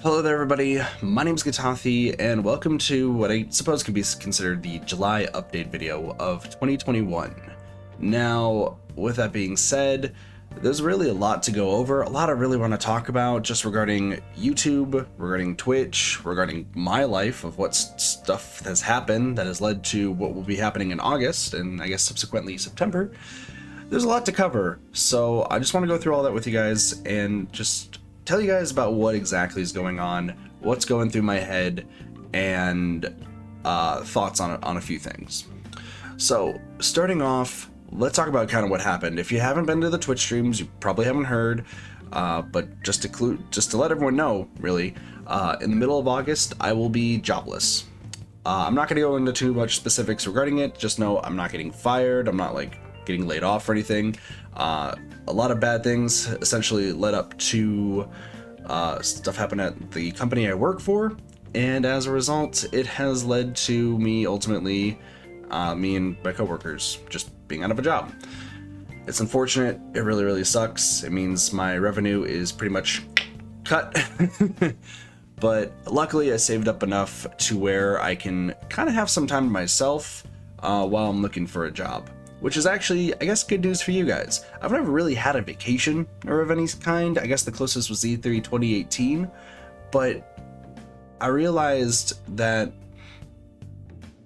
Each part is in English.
Hello there everybody, my name is Kitathi and welcome to what I suppose can be considered the July update video of 2021. Now, with that being said, there's really a lot to go over, a lot I really want to talk about just regarding YouTube, regarding Twitch, regarding my life of what stuff has happened that has led to what will be happening in August and I guess subsequently September. There's a lot to cover, so I just want to go through all that with you guys and just tell you guys about what exactly is going on, what's going through my head, and thoughts on a few things. So starting off, let's talk about kind of what happened. If you haven't been to the Twitch streams, you probably haven't heard, but just to let everyone know, really, in the middle of August, I will be jobless. I'm not going to go into too much specifics regarding it. Just know I'm not getting fired. I'm not like getting laid off or anything. A lot of bad things essentially led up to stuff happened at the company I work for, and as a result, it has led to me ultimately, me and my coworkers just being out of a job. It's unfortunate. It really sucks. It means my revenue is pretty much cut. But luckily I saved up enough to where I can kind of have some time to myself while I'm looking for a job. Which is actually, I guess, good news for you guys. I've never really had a vacation or of any kind. I guess the closest was E3 2018, but I realized that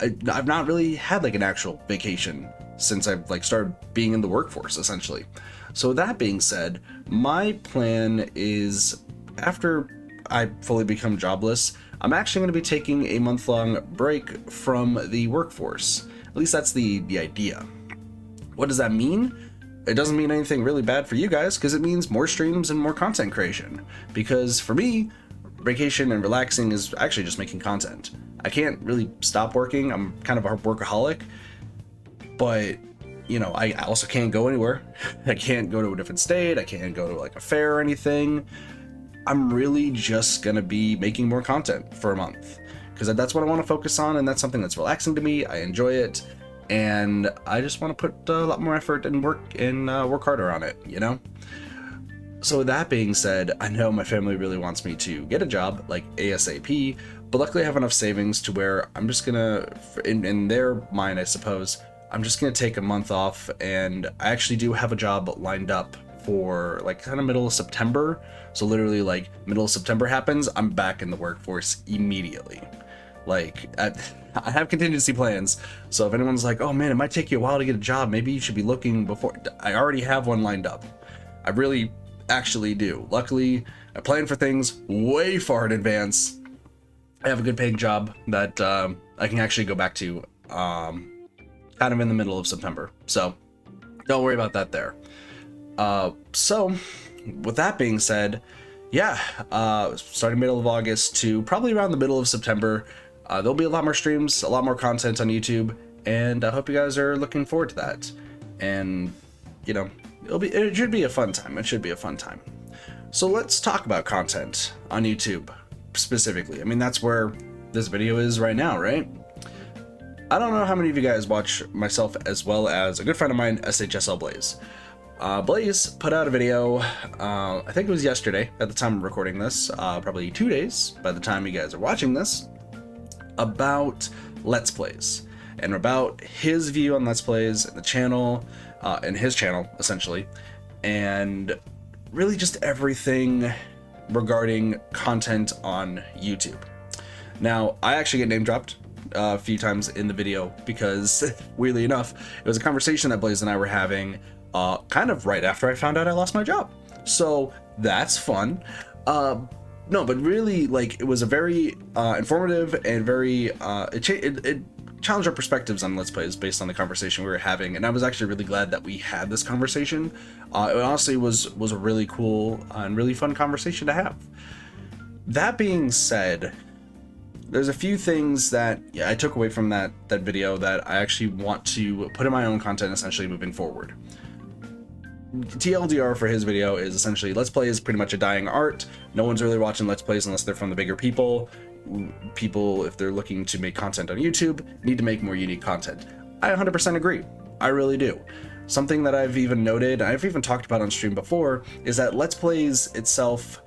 I've not really had like an actual vacation since I've like started being in the workforce, essentially. So with that being said, my plan is after I fully become jobless, I'm actually going to be taking a month-long break from the workforce. At least that's the idea. What does that mean? It doesn't mean anything really bad for you guys, because it means more streams and more content creation. Because for me, vacation and relaxing is actually just making content. I can't really stop working. I'm kind of a workaholic, but you know, I also can't go anywhere. I can't go to a different state. I can't go to like a fair or anything. I'm really just gonna be making more content for a month because that's what I want to focus on, and that's something that's relaxing to me. I enjoy it. And I just want to put a lot more effort and work harder on it, you know? So with that being said, I know my family really wants me to get a job like ASAP, but luckily I have enough savings to where I'm just gonna, in their mind, I suppose, I'm just gonna take a month off, and I actually do have a job lined up for like kind of middle of September. So literally like middle of September happens, I'm back in the workforce immediately. Like, I have contingency plans, so if anyone's like, oh man, it might take you a while to get a job, maybe you should be looking before, I already have one lined up. I really actually do. Luckily, I plan for things way far in advance. I have a good paying job that I can actually go back to kind of in the middle of September, so don't worry about that there. So, with that being said, yeah, starting middle of August to probably around the middle of September, there'll be a lot more streams, a lot more content on YouTube, and I hope you guys are looking forward to that. And, you know, it should be a fun time. It should be a fun time. So let's talk about content on YouTube specifically. I mean, that's where this video is right now, right? I don't know how many of you guys watch myself as well as a good friend of mine, SHSL Blaze. Blaze put out a video, I think it was yesterday at the time of recording this, probably 2 days by the time you guys are watching this, about Let's Plays and about his view on Let's Plays and the channel, and his channel essentially, and really just everything regarding content on YouTube. Now, I actually get name dropped a few times in the video because, weirdly enough, it was a conversation that Blaze and I were having kind of right after I found out I lost my job. So that's fun. No, but really, like, it was a very informative and very it challenged our perspectives on Let's Plays based on the conversation we were having, and I was actually really glad that we had this conversation. It honestly was a really cool and really fun conversation to have. That being said, there's a few things that I took away from that video that I actually want to put in my own content essentially moving forward. TLDR for his video is essentially Let's Play is pretty much a dying art. No one's really watching Let's Plays unless they're from the bigger people. People, if they're looking to make content on YouTube, need to make more unique content. I 100% agree. I really do. something that I've even noted, I've even talked about on stream before, is that Let's Plays itself,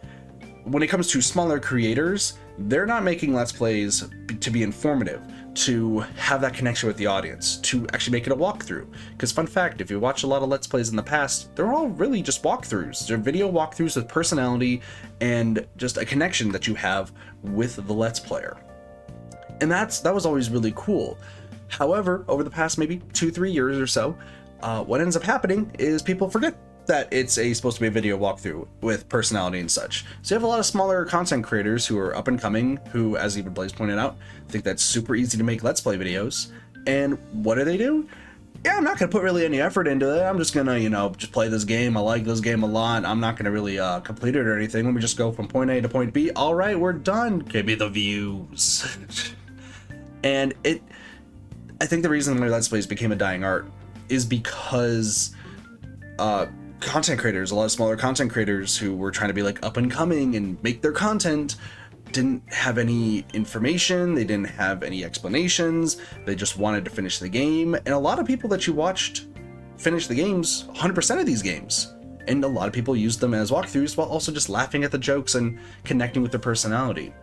when it comes to smaller creators, they're not making Let's Plays to be informative, to have that connection with the audience, to actually make it a walkthrough. Because fun fact, if you watch a lot of Let's Plays in the past, they're all really just walkthroughs. They're video walkthroughs with personality and just a connection that you have with the Let's Player. And that was always really cool. However, over the past maybe 2-3 years or so, what ends up happening is people forget that it's supposed to be a video walkthrough with personality and such. So you have a lot of smaller content creators who are up and coming, who, as even Blaze pointed out, think that's super easy to make Let's Play videos. And what do? Yeah, I'm not gonna put really any effort into it. I'm just gonna, just play this game. I like this game a lot. I'm not gonna really complete it or anything. Let me just go from point A to point B. All right, we're done. Give me the views. And I think the reason why Let's Plays became a dying art is because content creators, a lot of smaller content creators who were trying to be like up and coming and make their content, didn't have any information, they didn't have any explanations, they just wanted to finish the game. And a lot of people that you watched finish the games, 100% of these games, and a lot of people used them as walkthroughs while also just laughing at the jokes and connecting with their personality.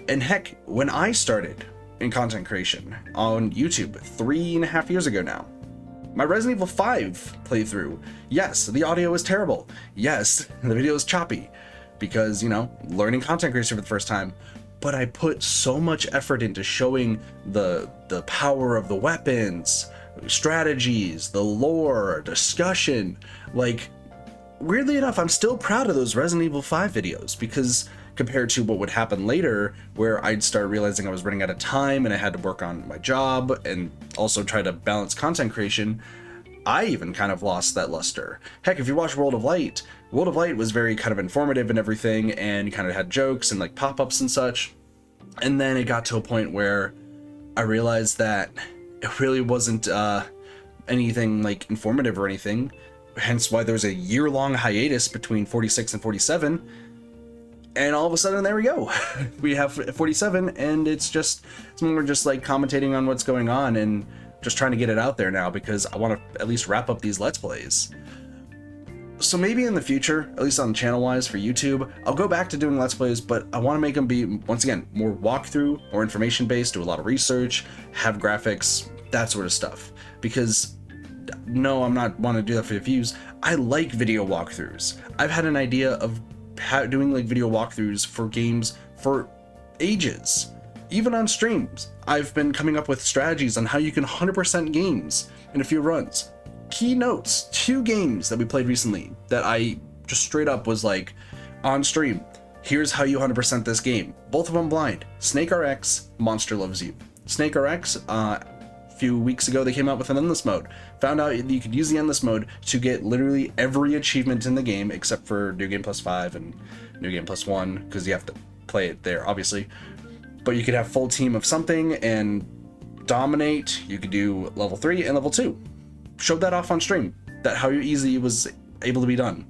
And heck, when I started in content creation on YouTube 3.5 years ago now, my Resident Evil 5 playthrough, yes, the audio is terrible. Yes, the video is choppy because, learning content creation for the first time. But I put so much effort into showing the power of the weapons, strategies, the lore, discussion. Like, weirdly enough, I'm still proud of those Resident Evil 5 videos because compared to what would happen later, where I'd start realizing I was running out of time and I had to work on my job and also try to balance content creation, I even kind of lost that luster. Heck, if you watch World of Light was very kind of informative and everything, and kind of had jokes and like pop-ups and such. And then it got to a point where I realized that it really wasn't anything like informative or anything, hence why there was a year-long hiatus between 46 and 47. And all of a sudden, there we go. We have 47, and it's more just like commentating on what's going on and just trying to get it out there now because I want to at least wrap up these Let's Plays. So maybe in the future, at least on channel-wise for YouTube, I'll go back to doing Let's Plays, but I want to make them be, once again, more walkthrough, more information-based, do a lot of research, have graphics, that sort of stuff. Because, no, I'm not want to do that for the views. I like video walkthroughs. I've had an idea of doing like video walkthroughs for games for ages. Even on streams, I've been coming up with strategies on how you can 100% games in a few runs. Keynotes, 2 games that we played recently that I just straight up was like, on stream, here's how you 100% this game. Both of them blind. Snake RX, Monster Loves You. Snake RX, a few weeks ago they came out with an endless mode. Found out you could use the endless mode to get literally every achievement in the game except for New Game Plus 5 and New Game Plus 1 because you have to play it there obviously. But you could have full team of something and dominate. You could do level 3 and level 2. Showed that off on stream, that how easy it was able to be done.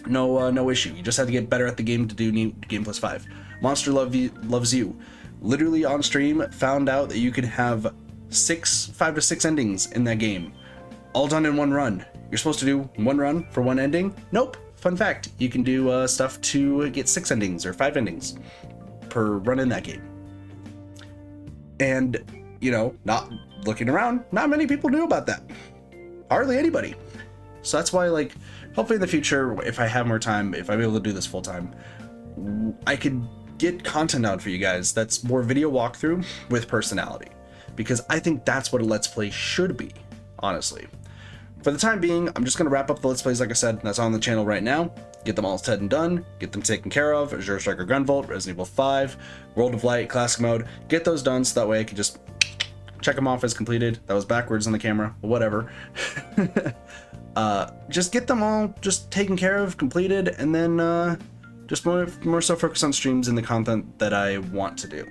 No issue. You just had to get better at the game to do New Game Plus 5. Monster Loves You. Literally on stream found out that you could have 5 to 6 endings in that game, all done in one run. You're supposed to do one run for one ending? Nope. Fun fact, you can do stuff to get 6 endings or 5 endings per run in that game. And, not looking around, not many people knew about that. Hardly anybody. So that's why, like, hopefully in the future, if I have more time, if I'm able to do this full time, I could get content out for you guys that's more video walkthrough with personality. Because I think that's what a Let's Play should be, honestly. For the time being, I'm just going to wrap up the Let's Plays, like I said, that's on the channel right now. Get them all said and done, get them taken care of, Azure Striker Gunvolt, Resident Evil 5, World of Light, Classic Mode, get those done so that way I can just check them off as completed. That was backwards on the camera, whatever. Just get them all just taken care of, completed, and then just more so focus on streams and the content that I want to do.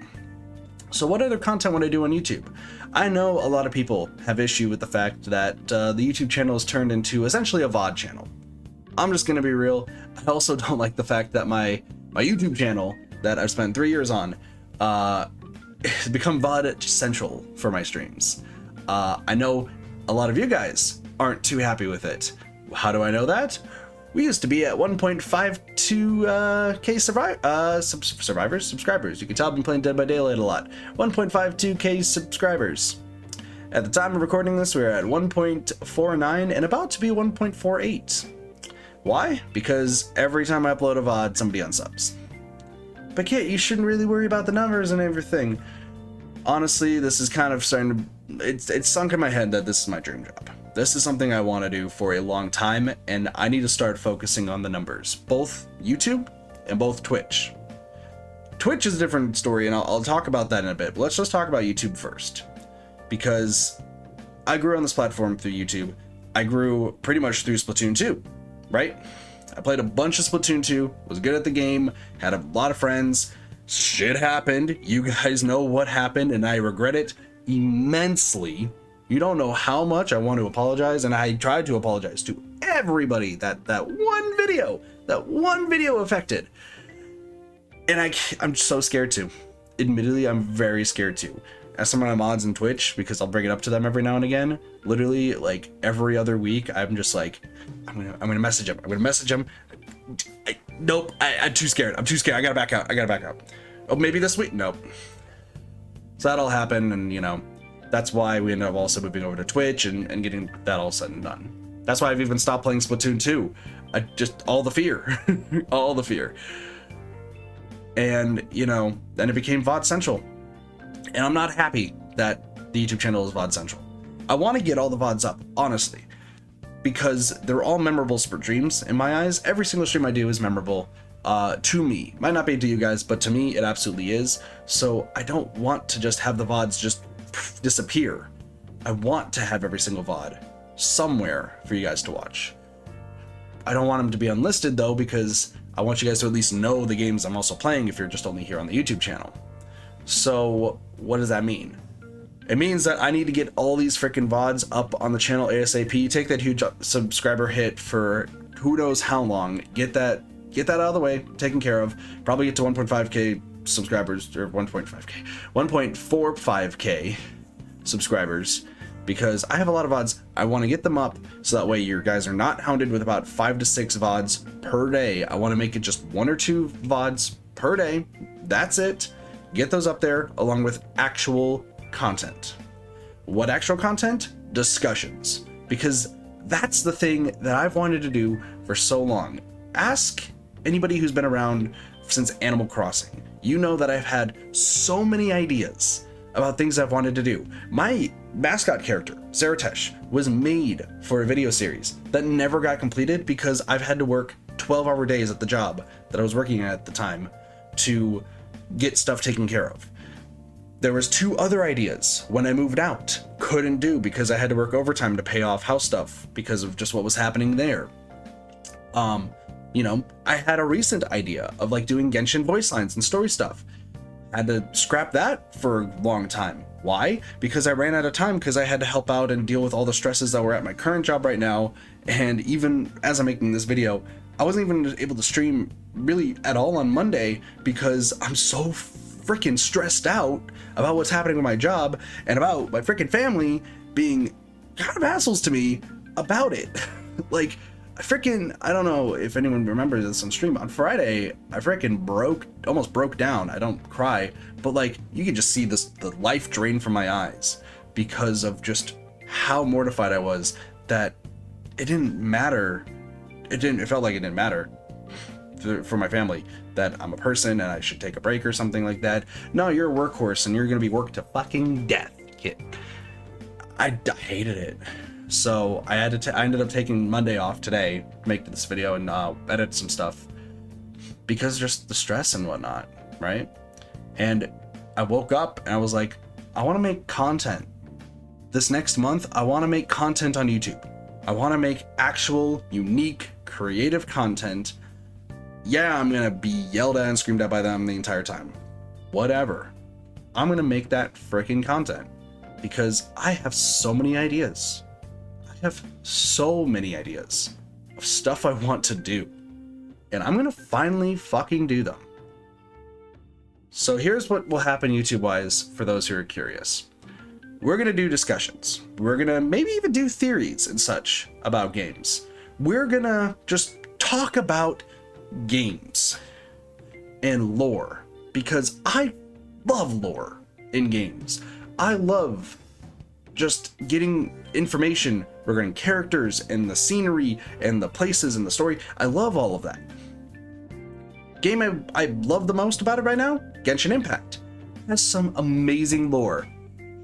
So what other content would I do on YouTube? I know a lot of people have issue with the fact that the YouTube channel has turned into essentially a VOD channel. I'm just gonna be real. I also don't like the fact that my YouTube channel that I've spent 3 years on has become VOD central for my streams. I know a lot of you guys aren't too happy with it. How do I know that? We used to be at 1.52k subscribers. You can tell I've been playing Dead by Daylight a lot. 1.52k subscribers. At the time of recording this, we're at 1.49 and about to be 1.48. Why? Because every time I upload a VOD, somebody unsubs. But Kit, you shouldn't really worry about the numbers and everything. Honestly, this is kind of starting to... It's sunk in my head that this is my dream job. This is something I want to do for a long time, and I need to start focusing on the numbers. Both YouTube and both Twitch. Twitch is a different story, and I'll talk about that in a bit. But let's just talk about YouTube first. Because I grew on this platform through YouTube. I grew pretty much through Splatoon 2, right? I played a bunch of Splatoon 2, was good at the game, had a lot of friends. Shit happened. You guys know what happened, and I regret it immensely. You don't know how much I want to apologize, and I tried to apologize to everybody that one video affected. And I'm so scared to. Admittedly, I'm very scared to. As some of my mods in Twitch, because I'll bring it up to them every now and again, literally like every other week, I'm just like, I'm gonna message him. I'm gonna message him. Nope, I'm too scared. I gotta back out. Oh, maybe this week? Nope. So that'll happen, and you know, that's why we ended up also moving over to Twitch and getting that all said and done. That's why I've even stopped playing Splatoon 2. All the fear. All the fear. And, you know, then it became VOD Central. And I'm not happy that the YouTube channel is VOD Central. I want to get all the VODs up, honestly. Because they're all memorable streams in my eyes. Every single stream I do is memorable to me. Might not be to you guys, but to me, it absolutely is. So I don't want to just have the VODs just disappear. I want to have every single VOD somewhere for you guys to watch. I don't want them to be unlisted though, because I want you guys to at least know the games I'm also playing if you're just only here on the YouTube channel. So what does that mean? It means that I need to get all these freaking VODs up on the channel ASAP, take that huge subscriber hit for who knows how long, get that out of the way, taken care of, probably get to 1.5k subscribers, or 1.45k subscribers, because I have a lot of VODs. I want to get them up so that way you guys are not hounded with about 5 to 6 VODs per day. I want to make it just 1 or 2 VODs per day. That's it. Get those up there along with actual content. What actual content? Discussions. Because that's the thing that I've wanted to do for so long. Ask anybody who's been around since Animal Crossing. You know that I've had so many ideas about things I've wanted to do. My mascot character, Zeratesh, was made for a video series that never got completed because I've had to work 12-hour days at the job that I was working at the time to get stuff taken care of. There was 2 other ideas when I moved out. Couldn't do because I had to work overtime to pay off house stuff because of just what was happening there. You know, I had a recent idea of like doing Genshin voice lines and story stuff. I had to scrap that for a long time. Why? Because I ran out of time because I had to help out and deal with all the stresses that were at my current job right now. And even as I'm making this video, I wasn't even able to stream really at all on Monday because I'm so freaking stressed out about what's happening with my job and about my freaking family being kind of assholes to me about it. Like, I don't know if anyone remembers this on stream. On Friday, I freaking almost broke down. I don't cry, but like, you could just see the life drain from my eyes because of just how mortified I was that it didn't matter. It felt like it didn't matter for my family that I'm a person and I should take a break or something like that. No, you're a workhorse and you're gonna be worked to fucking death, kid. I hated it. So I ended up taking Monday off today to make this video and edit some stuff because just the stress and whatnot, right? And I woke up and I was like, I want to make content. This next month, I want to make content on YouTube. I want to make actual, unique, creative content. Yeah, I'm going to be yelled at and screamed at by them the entire time. Whatever. I'm going to make that freaking content because I have so many ideas. I have so many ideas of stuff I want to do. And I'm going to finally fucking do them. So here's what will happen YouTube-wise for those who are curious. we're going to do discussions. We're going to maybe even do theories and such about games. We're going to just talk about games and lore, because I love lore in games. I love just getting information regarding characters and the scenery and the places and the story. I love all of that. Game I love the most about it right now, Genshin Impact. It has some amazing lore.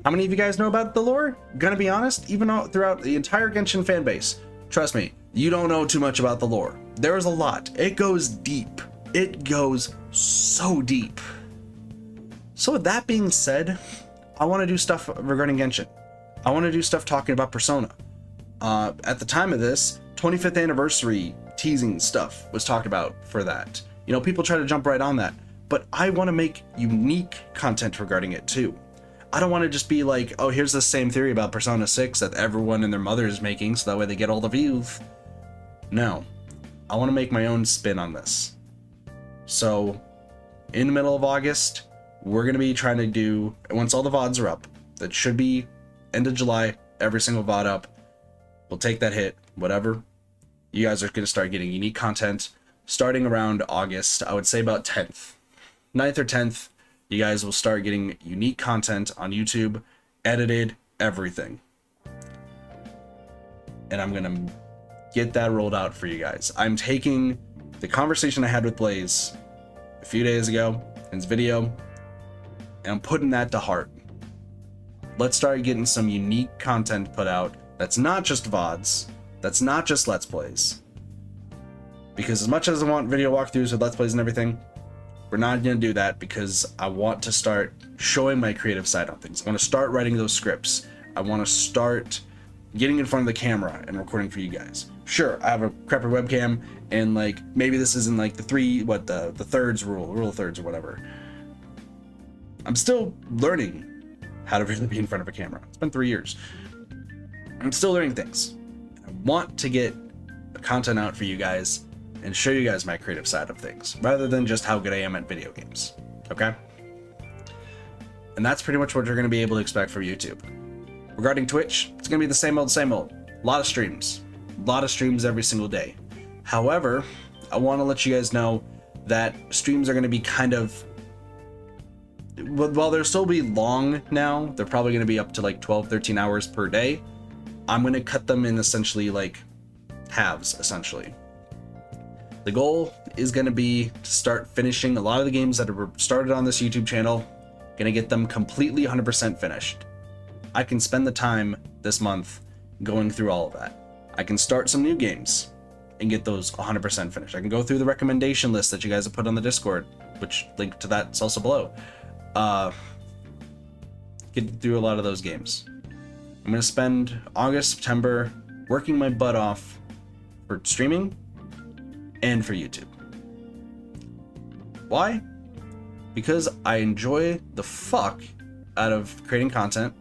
How many of you guys know about the lore? Gonna be honest, even throughout the entire Genshin fan base, trust me, you don't know too much about the lore. There is a lot. It goes deep. It goes so deep. So with that being said, I want to do stuff regarding Genshin. I want to do stuff talking about Persona. At the time of this, 25th anniversary teasing stuff was talked about for that. You know, people try to jump right on that, but I want to make unique content regarding it too. I don't want to just be like, oh, here's the same theory about Persona 6 that everyone and their mother is making, so that way they get all the views. No, I want to make my own spin on this. So, in the middle of August, we're going to be trying to do, once all the VODs are up, that should be end of July, every single VOD up, we'll take that hit, whatever. You guys are going to start getting unique content starting around August, I would say about 10th. 9th or 10th, you guys will start getting unique content on YouTube, edited, everything. And I'm going to get that rolled out for you guys. I'm taking the conversation I had with Blaze a few days ago in his video, and I'm putting that to heart. Let's start getting some unique content put out that's not just VODs, that's not just Let's Plays. Because as much as I want video walkthroughs with Let's Plays and everything, we're not going to do that, because I want to start showing my creative side on things. I want to start writing those scripts. I want to start getting in front of the camera and recording for you guys. Sure, I have a crappy webcam, and like maybe this isn't like the thirds rule of thirds or whatever. I'm still learning how to really be in front of a camera. It's been 3 years. I'm still learning things. I want to get the content out for you guys and show you guys my creative side of things, rather than just how good I am at video games. Okay? And that's pretty much what you're going to be able to expect from YouTube. Regarding Twitch, it's going to be the same old, same old. A lot of streams every single day. However, I want to let you guys know that streams are going to be kind of, while they'll still be long now, they're probably going to be up to like 12, 13 hours per day. I'm going to cut them in essentially like halves, essentially. The goal is going to be to start finishing a lot of the games that were started on this YouTube channel. Going to get them completely 100% finished. I can spend the time this month going through all of that. I can start some new games and get those 100% finished. I can go through the recommendation list that you guys have put on the Discord, which link to that's also below. Get through a lot of those games. I'm going to spend August, September working my butt off for streaming and for YouTube. Why? Because I enjoy the fuck out of creating content.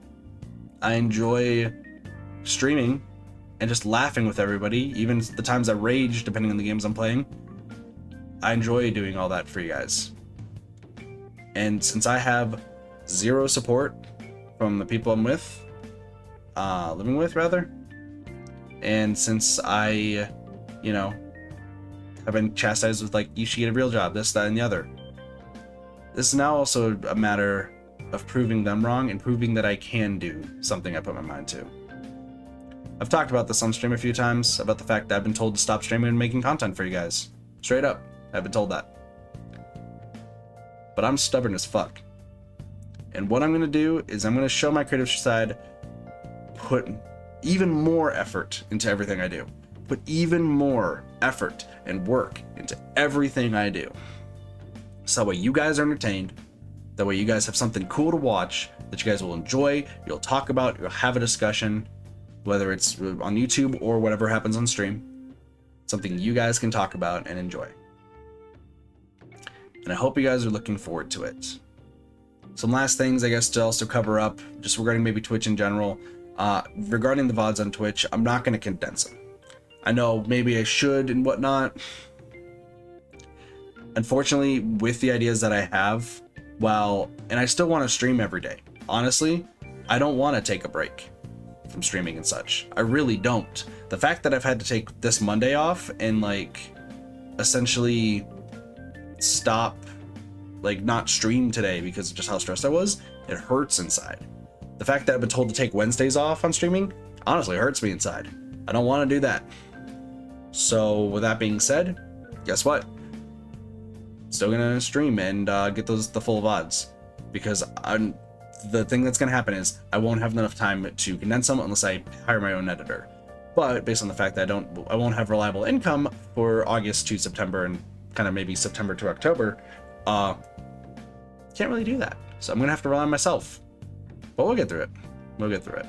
I enjoy streaming and just laughing with everybody, even the times I rage, depending on the games I'm playing. I enjoy doing all that for you guys. And since I have zero support from the people I'm with, living with rather, and since I, you know, have been chastised with like, you should get a real job, this, that, and the other. This is now also a matter of proving them wrong and proving that I can do something I put my mind to. I've talked about this on stream a few times, about the fact that I've been told to stop streaming and making content for you guys. Straight up, I've been told that. But I'm stubborn as fuck. And what I'm going to do is I'm going to show my creative side, put even more effort into everything I do. Put even more effort and work into everything I do. So that way you guys are entertained. That way you guys have something cool to watch that you guys will enjoy, you'll talk about, you'll have a discussion, whether it's on YouTube or whatever happens on stream. Something you guys can talk about and enjoy. And I hope you guys are looking forward to it. Some last things, I guess, to also cover up, just regarding maybe Twitch in general. Regarding the VODs on Twitch, I'm not going to condense them. I know maybe I should and whatnot. Unfortunately, with the ideas that I have, and I still want to stream every day. Honestly, I don't want to take a break from streaming and such. I really don't. The fact that I've had to take this Monday off and like essentially stop, like not stream today because of just how stressed I was, it hurts inside. The fact that I've been told to take Wednesdays off on streaming honestly hurts me inside. I don't want to do that. So with that being said, guess what? Still gonna stream and get the full VODs, because the thing that's gonna happen is I won't have enough time to condense them unless I hire my own editor. But based on the fact that I won't have reliable income for August to September and kind of maybe September to October, can't really do that. So I'm gonna have to rely on myself. But we'll get through it. We'll get through it.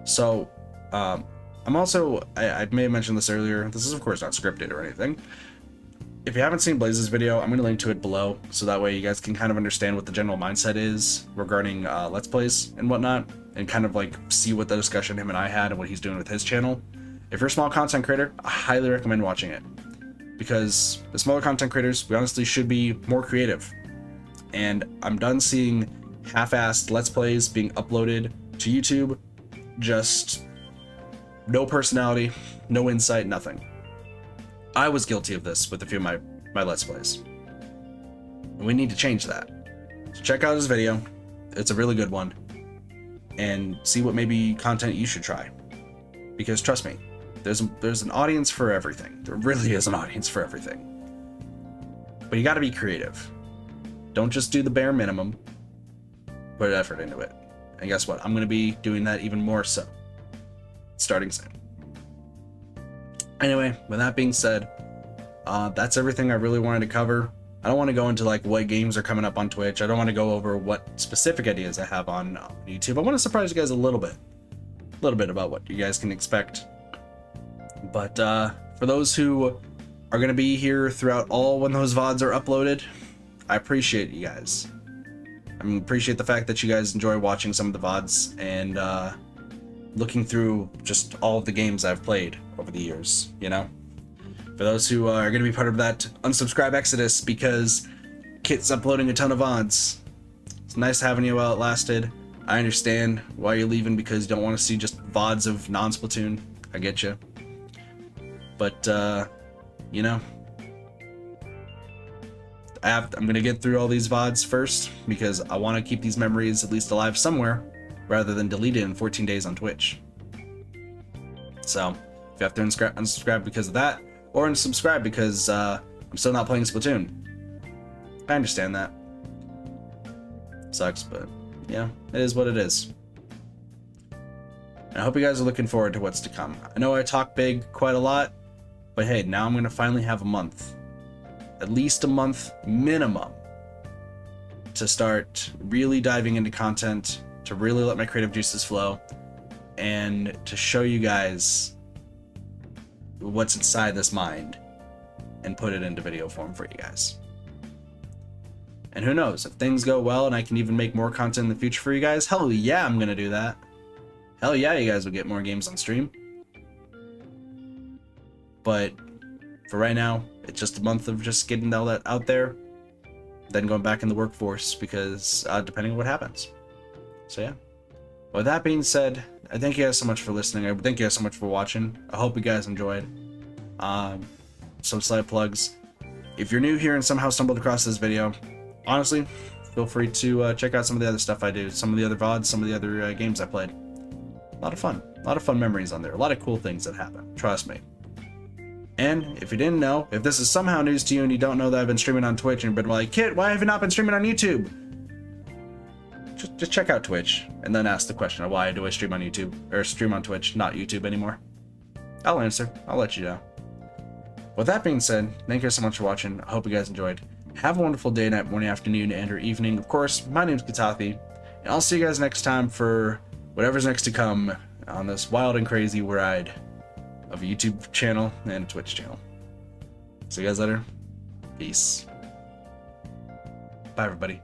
So I'm also, I may have mentioned this earlier. This is of course not scripted or anything. If you haven't seen Blaze's video, I'm going to link to it below, so that way you guys can kind of understand what the general mindset is regarding Let's Plays and whatnot, and kind of like see what the discussion him and I had and what he's doing with his channel. If you're a small content creator, I highly recommend watching it, because the smaller content creators, we honestly should be more creative. And I'm done seeing half-assed Let's Plays being uploaded to YouTube, just no personality, no insight, nothing. I was guilty of this with a few of my Let's Plays. And we need to change that. So check out his video. It's a really good one. And see what maybe content you should try. Because trust me, there's an audience for everything. There really is an audience for everything. But you gotta be creative. Don't just do the bare minimum. Put effort into it. And guess what? I'm gonna be doing that even more so. Starting soon. Anyway, with that being said, that's everything I really wanted to cover. I don't want to go into like what games are coming up on Twitch. I don't want to go over what specific ideas I have on YouTube. I want to surprise you guys a little bit about what you guys can expect. But for those who are going to be here throughout all when those VODs are uploaded, I appreciate you guys. I mean, appreciate the fact that you guys enjoy watching some of the VODs and looking through just all of the games I've played over the years, you know? For those who are going to be part of that unsubscribe exodus because Kit's uploading a ton of VODs, it's nice having you while it lasted. I understand why you're leaving because you don't want to see just VODs of non-Splatoon. I get you. But, you know, I'm going to get through all these VODs first because I want to keep these memories at least alive somewhere, rather than delete it in 14 days on Twitch. So, if you have to unsubscribe because of that, or unsubscribe because I'm still not playing Splatoon, I understand that. Sucks, but yeah, it is what it is. And I hope you guys are looking forward to what's to come. I know I talk big quite a lot, but hey, now I'm going to finally have a month. At least a month minimum to start really diving into content, to really let my creative juices flow, and to show you guys what's inside this mind and put it into video form for you guys. And who knows, if things go well and I can even make more content in the future for you guys, hell yeah, I'm gonna do that. Hell yeah, you guys will get more games on stream. But for right now, it's just a month of just getting all that out there, then going back in the workforce because depending on what happens. So yeah, with that being said, I thank you guys so much for listening. I thank you guys so much for watching. I hope you guys enjoyed. Some slight plugs. If you're new here and somehow stumbled across this video, honestly, feel free to check out some of the other stuff I do, some of the other VODs, some of the other games I played. A lot of fun memories on there, a lot of cool things that happen, trust me. And if you didn't know, if this is somehow news to you and you don't know that I've been streaming on Twitch and you've been like, Kit, why have you not been streaming on YouTube? Just check out Twitch and then ask the question of why do I stream on YouTube or stream on Twitch, not YouTube anymore. I'll answer. I'll let you know. With that being said, thank you so much for watching. I hope you guys enjoyed. Have a wonderful day, night, morning, afternoon, and or evening. Of course, my name's Kitathi, and I'll see you guys next time for whatever's next to come on this wild and crazy ride of a YouTube channel and a Twitch channel. See you guys later. Peace. Bye, everybody.